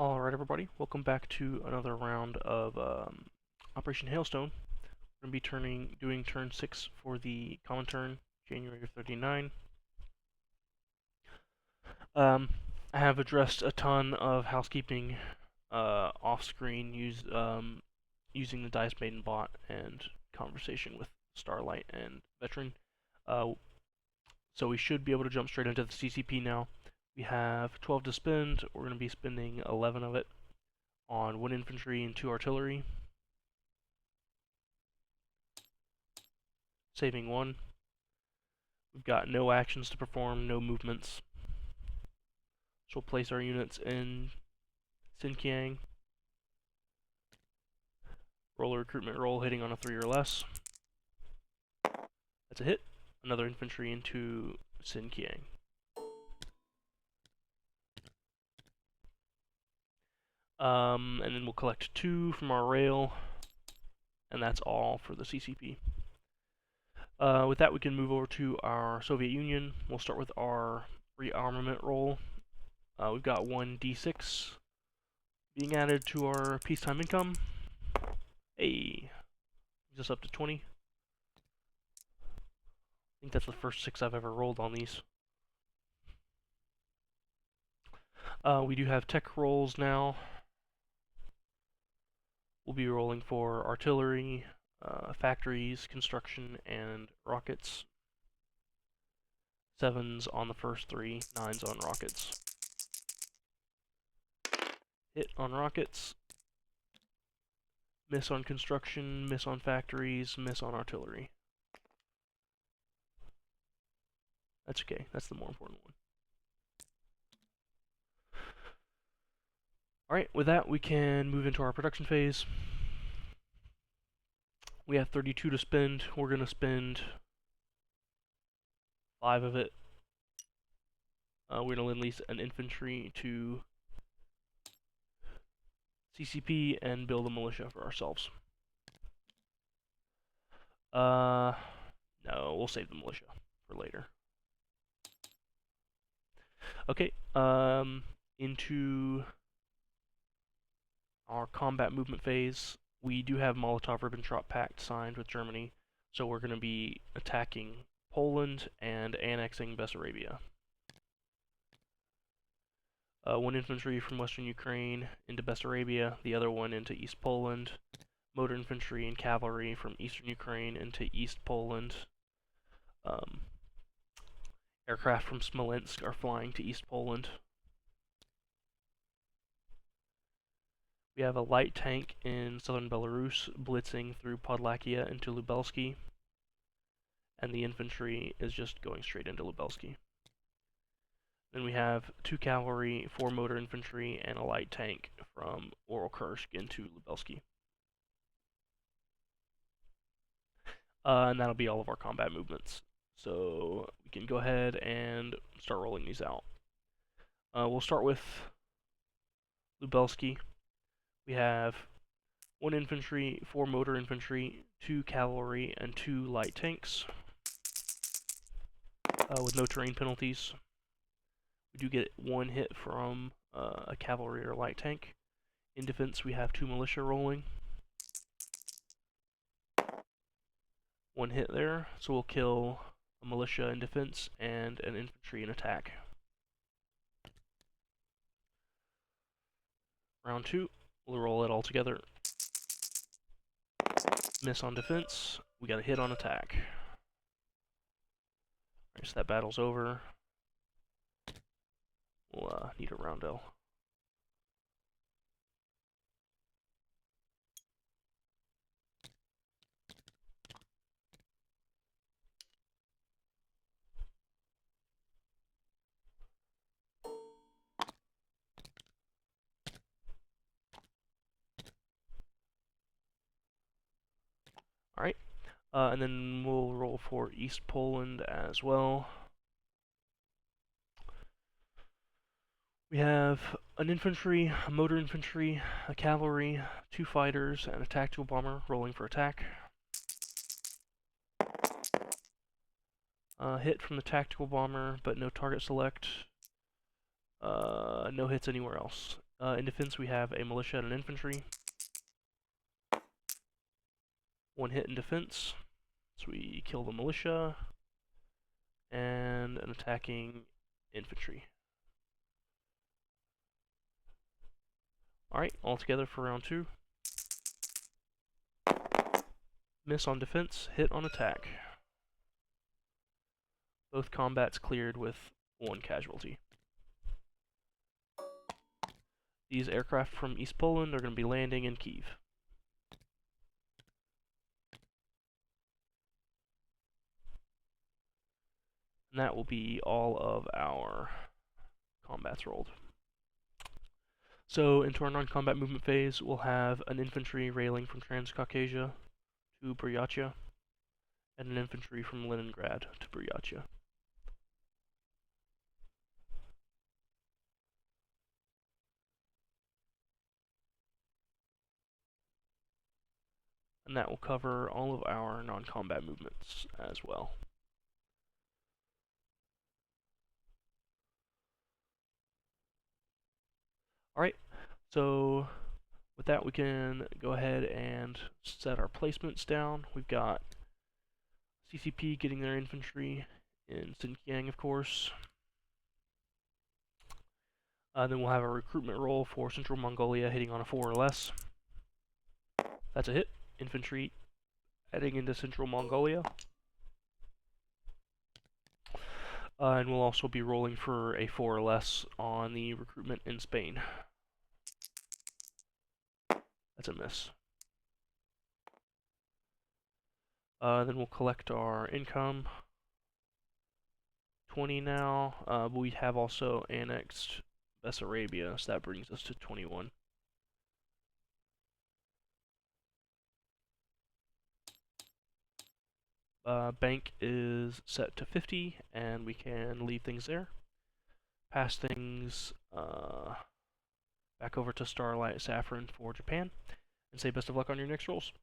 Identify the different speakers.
Speaker 1: Alright everybody, welcome back to another round of Operation Hailstone. We're going to be doing turn 6 for the Comintern, January of 39. I have addressed a ton of housekeeping off-screen using the Dice Maiden bot and conversation with Starlight and Veteran. So we should be able to jump straight into the CCP now. We have 12 to spend. We're going to be spending 11 of it on 1 infantry and 2 artillery, saving 1. We've got no actions to perform, no movements. So we'll place our units in Xinjiang. Roll a recruitment roll, hitting on a 3 or less. That's a hit. Another infantry into Xinjiang. And then we'll collect 2 from our rail, and that's all for the CCP. With that, we can move over to our Soviet Union. We'll start with our rearmament roll. We've got 1 D6 being added to our peacetime income. Hey, brings us up to 20. I think that's the first 6 I've ever rolled on these. We do have tech rolls now. We'll be rolling for artillery, factories, construction, and rockets. 7s on the first 3, 9s on rockets. Hit on rockets. Miss on construction, miss on factories, miss on artillery. That's okay, that's the more important one. Alright, with that we can move into our production phase. We have 32 to spend. We're going to spend 5 of it. We're going to lend lease an infantry to CCP and build a militia for ourselves. No, we'll save the militia for later. Okay, into our combat movement phase. We do have Molotov-Ribbentrop Pact signed with Germany, so we're going to be attacking Poland and annexing Bessarabia. 1 infantry from western Ukraine into Bessarabia, the other one into East Poland. Motor infantry and cavalry from eastern Ukraine into East Poland. Aircraft from Smolensk are flying to East Poland. We have a light tank in southern Belarus blitzing through Podlakia into Lubelsky, and the infantry is just going straight into Lubelsky. Then we have 2 cavalry, 4 motor infantry, and a light tank from Orelkursk into Lubelsky. And that'll be all of our combat movements. So we can go ahead and start rolling these out. We'll start with Lubelsky. We have 1 infantry, 4 motor infantry, 2 cavalry, and 2 light tanks with no terrain penalties. We do get 1 hit from a cavalry or light tank. In defense, we have 2 militia rolling. 1 hit there, so we'll kill a militia in defense and an infantry in attack. Round 2, we'll roll it all together. Miss on defense, we got a hit on attack. Alright, so that battle's over. We'll need a roundel. Alright, and then we'll roll for East Poland as well. We have an infantry, a motor infantry, a cavalry, 2 fighters, and a tactical bomber rolling for attack. Hit from the tactical bomber, but no target select. No hits anywhere else. In defense, we have a militia and an infantry. 1 hit in defense, so we kill the militia, and an attacking infantry. Alright, all together for round 2. Miss on defense, hit on attack. Both combats cleared with 1 casualty. These aircraft from East Poland are going to be landing in Kyiv. And that will be all of our combats rolled. So into our non-combat movement phase, we'll have an infantry railing from Transcaucasia to Buryatia, and an infantry from Leningrad to Buryatia. And that will cover all of our non-combat movements as well. Alright, so with that we can go ahead and set our placements down. We've got CCP getting their infantry in Xinjiang, of course. Then we'll have a recruitment roll for Central Mongolia hitting on a 4 or less. That's a hit. Infantry heading into Central Mongolia. And we'll also be rolling for a 4 or less on the recruitment in Spain. That's a miss. Then we'll collect our income. 20 now, but we have also annexed Bessarabia, so that brings us to 21. Bank is set to 50, and we can leave things there. Pass things back over to Starlight Saffron for Japan, and say best of luck on your next rolls.